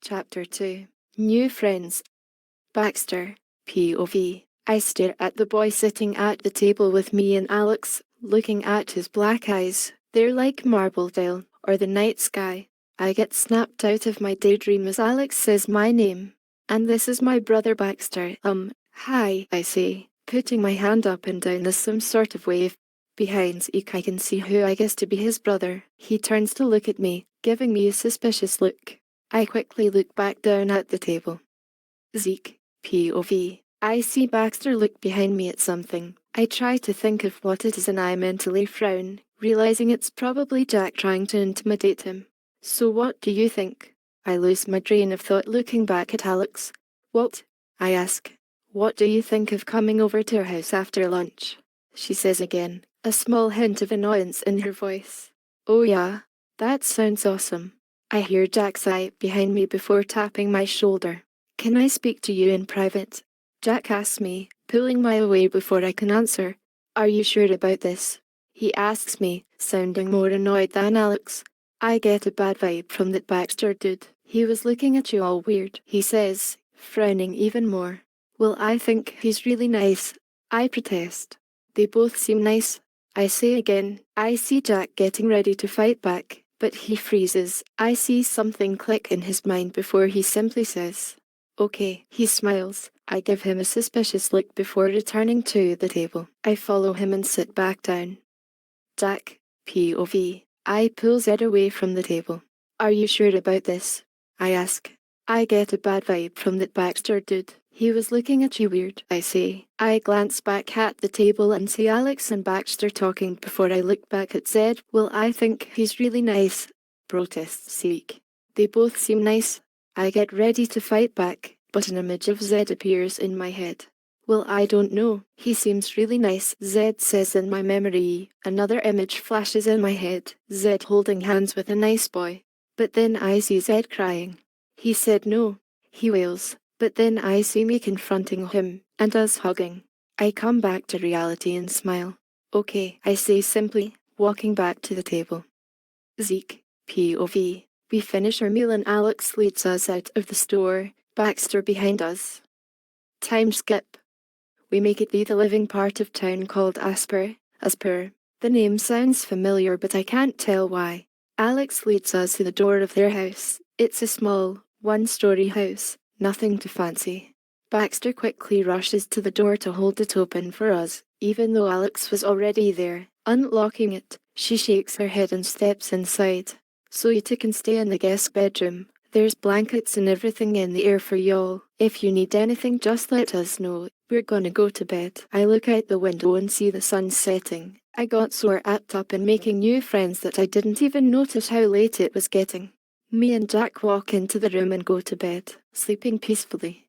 Chapter 2. New Friends. Baxter, POV. I stare at the boy sitting at the table with me and Alex, looking at his black eyes. They're like Marbledale, or the night sky. I get snapped out of my daydream as Alex says my name. And this is my brother Baxter. Hi, I say, putting my hand up and down as some sort of wave. Behind Zeke I can see who I guess to be his brother. He turns to look at me, giving me a suspicious look. I quickly look back down at the table. Zeke, POV. I see Baxter look behind me at something. I try to think of what it is and I mentally frown, realizing it's probably Jack trying to intimidate him. So what do you think? I lose my train of thought looking back at Alex. What? I ask. What do you think of coming over to our house after lunch? She says again, a small hint of annoyance in her voice. Oh yeah, that sounds awesome. I hear Jack sigh behind me before tapping my shoulder. Can I speak to you in private? Jack asks me, pulling my away before I can answer. Are you sure about this? He asks me, sounding more annoyed than Alex. I get a bad vibe from that Baxter dude. He was looking at you all weird, he says, frowning even more. Well, I think he's really nice. I protest. They both seem nice. I say again. I see Jack getting ready to fight back, but he freezes. I see something click in his mind before he simply says, okay. He smiles. I give him a suspicious look before returning to the table. I follow him and sit back down. Jack, POV. I pull Zed away from the table. Are you sure about this? I ask. I get a bad vibe from that Baxter dude. He was looking at you weird, I say. I glance back at the table and see Alex and Baxter talking before I look back at Zed. Well, I think he's really nice. Protests Zeke. They both seem nice. I get ready to fight back, but an image of Zed appears in my head. Well, I don't know. He seems really nice, Zed says in my memory. Another image flashes in my head, Zed holding hands with a nice boy. But then I see Zed crying. He said no. He wails. But then I see me confronting him, and us hugging. I come back to reality and smile. Okay, I say simply, walking back to the table. Zeke, POV. We finish our meal and Alex leads us out of the store, Baxter behind us. Time skip. We make it the living part of town called Asper. The name sounds familiar but I can't tell why. Alex leads us to the door of their house. It's a small, one-story house, nothing too fancy. Baxter quickly rushes to the door to hold it open for us, even though Alex was already there. Unlocking it, she shakes her head and steps inside. So you two can stay in the guest bedroom. There's blankets and everything in the air for y'all. If you need anything, just let us know. We're gonna go to bed. I look out the window and see the sun setting. I got so wrapped up in making new friends that I didn't even notice how late it was getting. Me and Jack walk into the room and go to bed, sleeping peacefully.